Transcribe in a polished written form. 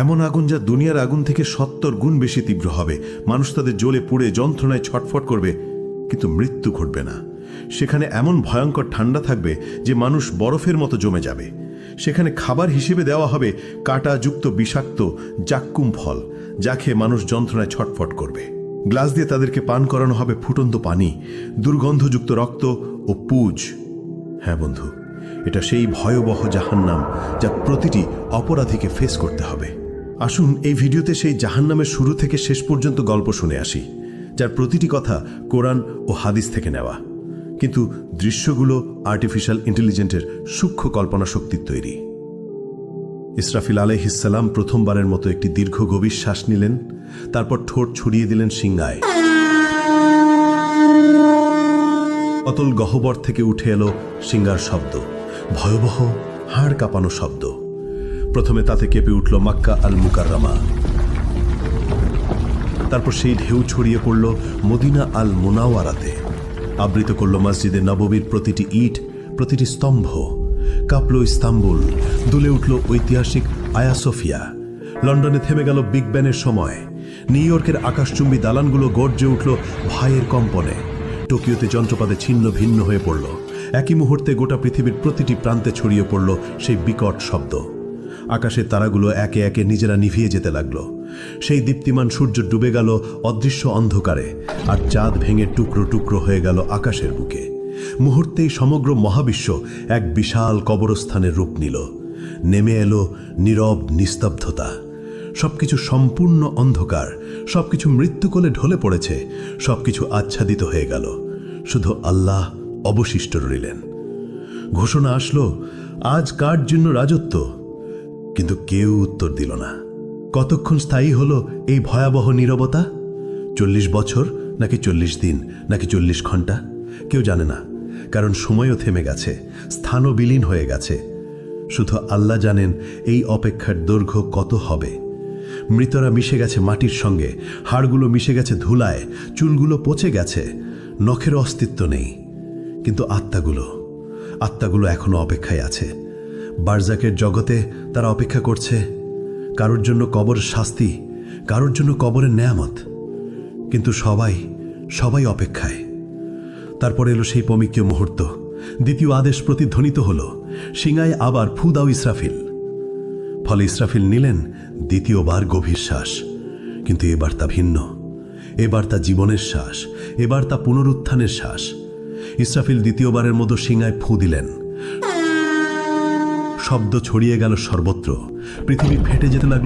এমন আগুন যা দুনিয়ার আগুন থেকে 70 গুণ বেশি তীব্র হবে। মানুষ তাদের জ্বলে পুড়ে যন্ত্রণায় ছটফট করবে, কিন্তু মৃত্যু ঘটবে না। সেখানে এমন ভয়ঙ্কর ঠান্ডা থাকবে যে মানুষ বরফের মতো জমে যাবে। সেখানে খাবার হিসেবে দেওয়া হবে কাঁটাযুক্ত বিষাক্ত জাক্কুম ফল, যা খেয়ে মানুষ যন্ত্রণায় ছটফট করবে। গ্লাস দিয়ে তাদেরকে পান করানো হবে ফুটন্ত পানি, দুর্গন্ধযুক্ত রক্ত ও পুজ। হ্যাঁ বন্ধু, এটা সেই ভয়াবহ জাহান্নাম যা প্রতিটি অপরাধীকে ফেস করতে হবে। আসুন এই ভিডিওতে সেই জাহান্নামের শুরু থেকে শেষ পর্যন্ত গল্প শুনে আসি, যার প্রতিটি কথা কোরআন ও হাদিস থেকে নেওয়া, কিন্তু দৃশ্যগুলো আর্টিফিশিয়াল ইন্টেলিজেন্সের সূক্ষ্ম কল্পনা শক্তির তৈরি। ইসরাফিল আলাইহিসসালাম প্রথমবারের মতো একটি দীর্ঘ গভীর শ্বাস নিলেন, তারপর ঠোঁট ছড়িয়ে দিলেন সিংহায়। অতল গহ্বর থেকে উঠে এলো সিংহার শব্দ, ভয়াবহ হাড় কাঁপানো শব্দ। প্রথমে তাতে কেঁপে উঠল মক্কা আল মুকাররমা, তারপর সেই ঢেউ ছড়িয়ে পড়ল মদিনা আল মুনাওয়ারাতে, আবৃত করল মসজিদে নববীর প্রতিটি ইট, প্রতিটি স্তম্ভ। কাঁপল ইস্তাম্বুল, দুলে উঠল ঐতিহাসিক আয়া সোফিয়া। লন্ডনে থেমে গেল বিগ ব্যানের সময়। নিউ ইয়র্কের আকাশচুম্বী দালানগুলো গর্জে উঠল ভয়ের কম্পনে। টোকিওতে যন্ত্রপাতে ছিন্ন ভিন্ন হয়ে পড়ল। একই মুহূর্তে গোটা পৃথিবীর প্রতিটি প্রান্তে ছড়িয়ে পড়ল সেই বিকট শব্দ। আকাশের তারাগুলো একে একে নিজেরা নিভিয়ে যেতে লাগল। সেই দীপ্তিমান সূর্য ডুবে গেল অদৃশ্য অন্ধকারে, আর চাঁদ ভেঙে টুকরো টুকরো হয়ে গেল আকাশের বুকে। মুহূর্তেই সমগ্র মহাবিশ্ব এক বিশাল কবরস্থানের রূপ নিল। নেমে এলো নীরব নিস্তব্ধতা। সবকিছু সম্পূর্ণ অন্ধকার, সবকিছু মৃত্যুকোলে ঢলে পড়েছে, সবকিছু আচ্ছাদিত হয়ে গেল। শুধু আল্লাহ অবশিষ্ট রইলেন। ঘোষণা আসলো, আজ কার জন্য রাজত্ব? কিন্তু কেউ উত্তর দিল না। কতক্ষণ স্থায়ী হলো এই ভয়াবহ নীরবতা? 40 বছর, নাকি 40 দিন, নাকি 40 ঘন্টা? কেউ জানে না, কারণ সময়ও থেমে গেছে, স্থানও বিলীন হয়ে গেছে। শুধু আল্লাহ জানেন এই অপেক্ষার দৈর্ঘ্য কত হবে। মৃতরা মিশে গেছে মাটির সঙ্গে, হাড়গুলো মিশে গেছে ধুলায়, চুলগুলো পচে গেছে, নখের অস্তিত্ব নেই। কিন্তু আত্মাগুলো এখনো অপেক্ষায় আছে। বারজাকের জগতে তারা অপেক্ষা করছে, কারোর জন্য কবর শাস্তি, কারোর জন্য কবরের নেয়ামত। কিন্তু সবাই অপেক্ষায়। তারপর এলো সেই পমিকীয় মুহূর্ত। দ্বিতীয় আদেশ প্রতিধ্বনিত হলো, সিংহায় আবার ফু দাও ইসরাফিল। ফলে ইসরাফিল নিলেন দ্বিতীয়বার গভীর শ্বাস। কিন্তু এবার তা ভিন্ন। এবার তা জীবনের শ্বাস, এবার তা পুনরুত্থানের শ্বাস। ইসরাফিল দ্বিতীয়বারের মতো সিংহায় ফু দিলেন। শব্দ ছড়িয়ে গেল সর্বত্র। পৃথিবী ফেটে যেতে লাগল।